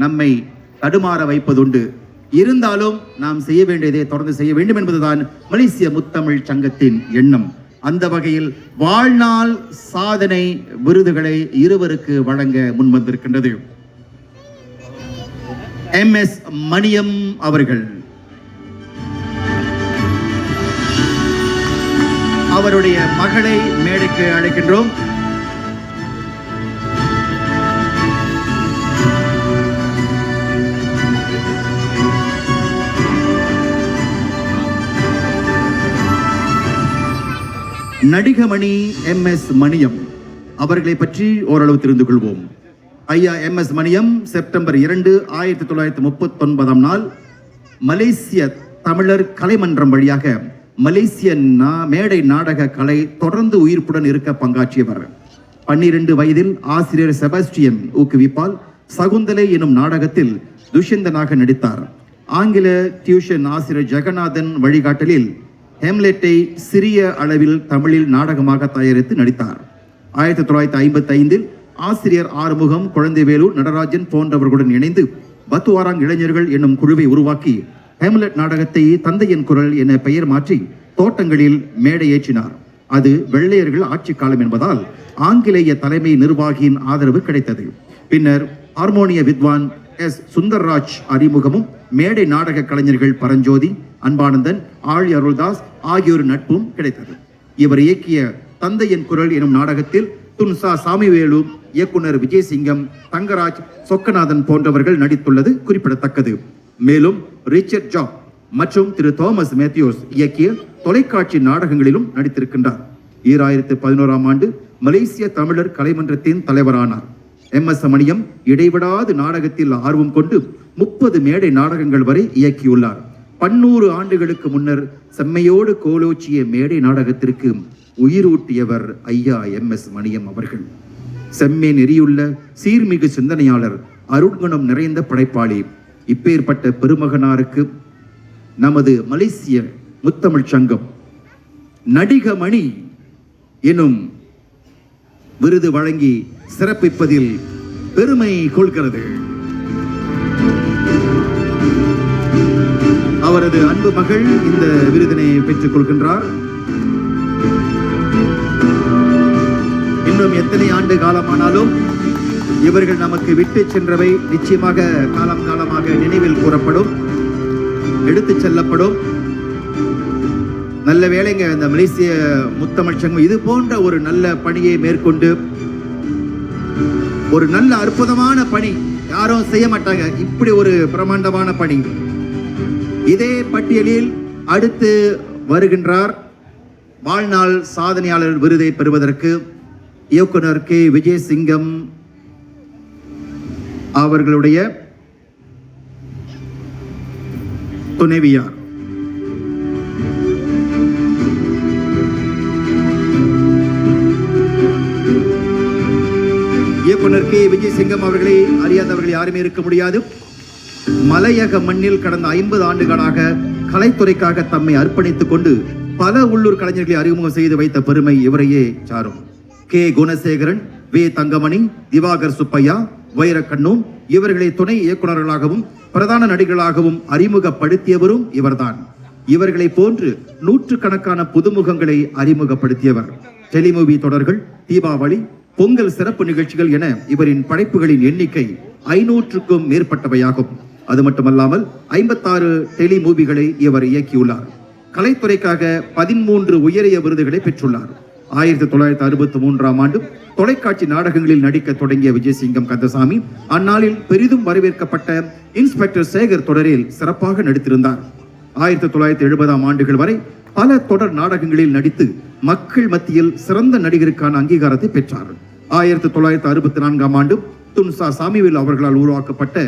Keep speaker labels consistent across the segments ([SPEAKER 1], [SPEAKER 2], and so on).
[SPEAKER 1] நம்மை தடுமாற வைப்பதுண்டு. இருந்தாலும் நாம் செய்ய வேண்டியதை தொடர்ந்து செய்ய வேண்டும் என்பதுதான் மலேசிய முத்தமிழ் சங்கத்தின் எண்ணம். அந்த வகையில் வாழ்நாள் சாதனை விருதுகளை இருவருக்கு வழங்க முன்வந்திருக்கின்றது. MS மணியம் அவர்கள், அவருடைய மகளை மேடைக்கு அழைக்கின்றோம். நடிகமணி MS மணியம் அவர்களை பற்றி ஓரளவு தெரிந்து கொள்வோம். ஐயா MS மணியம் செப்டம்பர் 2, 1939 நாள் மலேசிய தமிழர் கலைமன்றம் வழியாக மலேசிய மேடை நாடக கலை தொடர்ந்து உயிர்ப்புடன் இருக்க பங்காற்றியவர். 12 வயதில் ஆசிரியர் செபாஸ்டியன் ஊக்குவிப்பால் சகுந்தலை எனும் நாடகத்தில் துஷ்யந்தனாக நடித்தார். ஆங்கில டியூஷன் ஆசிரியர் ஜெகநாதன் வழிகாட்டலில் ஹேம்லெட்டை சிறிய அளவில் தமிழில் நாடகமாக தயாரித்து நடித்தார். 1955 ஆசிரியர் ஆறுமுகம், குழந்தைவேலு, நடராஜன் போன்றவர்களுடன் இணைந்து பத்துவாராங் இளைஞர்கள் என்னும் குழுவை உருவாக்கி ஹேம்லெட் நாடகத்தை தந்தையின் குரல் என பெயர் மாற்றி தோட்டங்களில் மேடையேற்றினார். அது வெள்ளையர்கள் ஆட்சி காலம் என்பதால் ஆங்கிலேய தலைமை நிர்வாகியின் ஆதரவு கிடைத்தது. பின்னர் ஹார்மோனிய வித்வான் S. சுந்தர்ராஜ் அறிமுகமும் மேடை நாடக கலைஞர்கள் பரஞ்சோதி, அன்பானந்தன், ஆழி அருள்தாஸ் ஆகியோர் நட்பும் கிடைத்தது. இவர் இயக்கிய தந்தையின் குரல் எனும் நாடகத்தில் துன்சா சாமிவேலு, இயக்குனர் விஜயசிங்கம், தங்கராஜ், சொக்கநாதன் போன்றவர்கள் நடித்துள்ளது குறிப்பிடத்தக்கது. மேலும் ரிச்சர்ட் ஜாப் மற்றும் திரு தோமஸ் மேத்யூஸ் இயக்கிய தொலைக்காட்சி நாடகங்களிலும் நடித்திருக்கின்றார். 2011 ஆண்டு மலேசிய தமிழர் கலைமன்றத்தின் தலைவரானார். MS மணியம் இடைவிடாது நாடகத்தில் ஆர்வம் கொண்டு 30 மேடை நாடகங்கள் வரை இயக்கியுள்ளார். 100 ஆண்டுகளுக்கு முன்னர் செம்மையோடு கோலோச்சிய மேடை நாடகத்திற்கு உயிரூட்டியவர் ஐயா MS மணியம் அவர்கள். செம்மே நெறியுள்ள சீர்மிகு சிந்தனையாளர், அருட்குணம் நிறைந்த படைப்பாளி. இப்பேற்பட்ட பெருமகனாருக்கு நமது மலேசிய முத்தமிழ் சங்கம் நடிகமணி எனும் விருது வழங்கி சிறப்பிப்பதில் பெருமை கொள்கிறது. அவரது அன்பு மகள் இந்த விருதினை பெற்றுக் கொள்கின்றார். இன்னும் எத்தனை ஆண்டு காலமானாலும் இவர்கள் நமக்கு விட்டு சென்றவை நிச்சயமாக காலம் காலமாக நினைவில் கூறப்படும், எடுத்துச் செல்லப்படும். நல்ல வேளைங்க, இந்த மலேசிய முத்தமிழ் சங்கம் இது போன்ற ஒரு நல்ல பணியை மேற்கொண்டு, ஒரு நல்ல அற்புதமான பணி யாரும் செய்ய மாட்டாங்க. இப்படி ஒரு பிரமாண்டமான பணி. இதே பட்டியலில் அடுத்து வருகின்றார் வாழ்நாள் சாதனையாளர் விருதை பெறுவதற்கு இயக்குனர் K. விஜயசிங்கம் அவர்களுடைய துணைவியார். இயக்குனர் K. விஜயசிங்கம் அவர்களை அறியாதவர்கள் யாருமே இருக்க முடியாது. மலையக மண்ணில் கடந்த 50 ஆண்டுகளாக கலைத்துறைக்காக தம்மை அர்ப்பணித்துக் கொண்டு பல உள்ளூர் கலைஞர்களை அறிமுகம் செய்து வைத்த பெருமை இவரையே சாரும். K. குணசேகரன், V. தங்கமணி, திவாகர் சுப்பையா, வைரக்கண்ணு இவர்களை துணை இயக்குநர்களாகவும் பிரதான நடிகர்களாகவும் அறிமுகப்படுத்தியவரும் இவர்தான். இவர்களை போன்று நூற்றுக்கணக்கான புதுமுகங்களை அறிமுகப்படுத்தியவர். டெலிமூவி தொடர்கள், தீபாவளி, பொங்கல் சிறப்பு நிகழ்ச்சிகள் என இவரின் படைப்புகளின் எண்ணிக்கை 500க்கும் மேற்பட்டவையாகும். அது மட்டுமல்லாமல் 56 டெலிமூவிகளை இவர் இயக்கியுள்ளார். கலைத்துறைக்காக 13 உயரிய விருதுகளை பெற்றுள்ளார். 1963 ஆண்டு தொலைக்காட்சி நாடகங்களில் நடிக்க தொடங்கிய விஜயசிங்கம் கந்தசாமி அந்நாளில் பெரிதும் வரவேற்கப்பட்ட இன்ஸ்பெக்டர் சேகர் தொடரில் சிறப்பாக நடித்திருந்தார். 1970 ஆண்டுகள் வரை பல தொடர் நாடகங்களில் நடித்து மக்கள் மத்தியில் சிறந்த நடிகருக்கான அங்கீகாரத்தை பெற்றார். 1964 ஆண்டு துன்சா சாமிவேல் அவர்களால் உருவாக்கப்பட்ட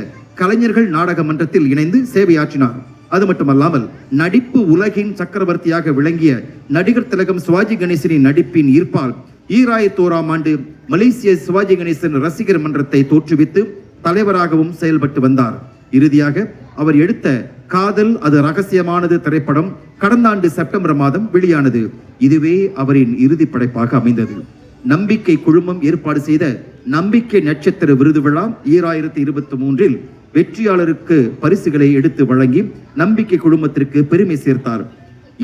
[SPEAKER 1] கலைஞர்கள் நாடக மன்றத்தில் இணைந்து சேவையாற்றினார். அது மட்டுமல்லாமல் நடிப்பு உலகின் சக்கரவர்த்தியாக விளங்கிய நடிகர் திலகம் சிவாஜி கணேசனின் நடிப்பின் ஈர்ப்பால் 2001 ஆண்டு மலேசிய சிவாஜி கணேசன் ரசிகர் மன்றத்தை தோற்றுவித்து தலைவராகவும் செயல்பட்டு வந்தார். இறுதியாக அவர் எடுத்த காதல் அது ரகசியமானது திரைப்படம் கடந்த ஆண்டு செப்டம்பர் மாதம் வெளியானது. இதுவே அவரின் இறுதி படைப்பாக அமைந்தது. நம்பிக்கை குழுமம் ஏற்பாடு செய்த நம்பிக்கை நட்சத்திர விருது விழா 2023 வெற்றியாளருக்கு பரிசுகளை எடுத்து வழங்கி நம்பிக்கை குழுமத்திற்கு பெருமை சேர்த்தார்.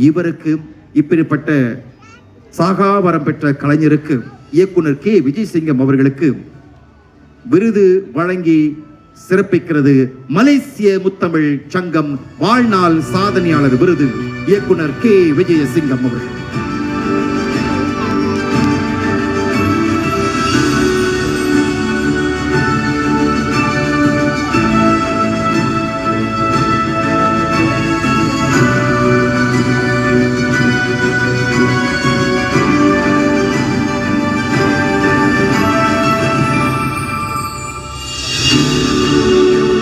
[SPEAKER 1] இவருக்கு இப்படிப்பட்ட சாகாவரம் பெற்ற கலைஞருக்கு இயக்குனர் கே விஜயசிங்கம் அவர்களுக்கு விருது வழங்கி சிறப்பிக்கிறது மலேசிய முத்தமிழ் சங்கம் வாழ்நாள் சாதனையாளர் விருது இயக்குனர் கே விஜயசிங்கம் அவர்கள்.